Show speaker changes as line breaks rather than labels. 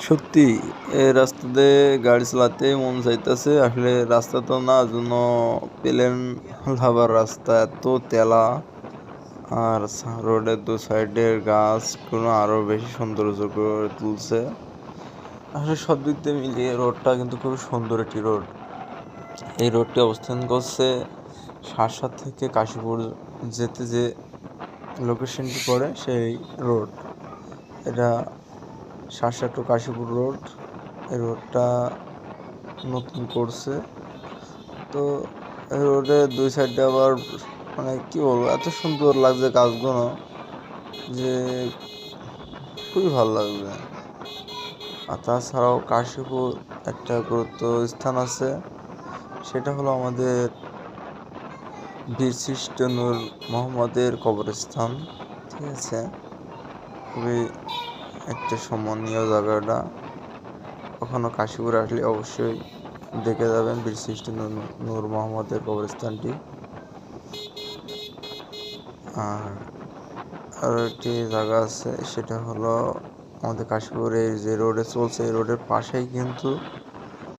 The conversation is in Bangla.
সত্যি এই রাস্তা দিয়ে গাড়ি চালাতে মন চাইতেছে। আসলে রাস্তা তো না, জন্য প্লেন লাভার রাস্তা এত তেলা। আর রোডের দু সাইডের গাছগুলো আরো বেশি সৌন্দর্য করে তুলছে। আসলে সব দিক দিয়ে মিলিয়ে রোডটা কিন্তু খুবই সুন্দর একটি রোড। এই রোডটি অবস্থান করছে শার্শা থেকে কাশীপুর যেতে যে লোকেশনটি পড়ে সেই রোড। এটা শার্শা টু কাশীপুর রোড। এই রোডটা নতুন করছে। তো এই রোডের দুই সাইডে আবার মানে কি বলবো, এত সুন্দর লাগছে গাছগুলো যে খুবই ভালো লাগছে। আর তাছাড়াও কাশীপুর একটা গুরুত্ব স্থান আছে, সেটা হলো আমাদের বীরশ্রেষ্ঠ নূর মোহাম্মদের কবরস্থান। ঠিক আছে, খুবই একটা সম্মানীয় জায়গাটা। কখনো কাশীপুর আসলে অবশ্যই দেখে যাবেন বীরশ্রেষ্ঠ নূর মোহাম্মদের কবরস্থানটি। আর আরও একটি জায়গা আছে, সেটা হলো আমাদের কাশীপুরের যে রোডে চলছে, এই রোডের পাশেই কিন্তু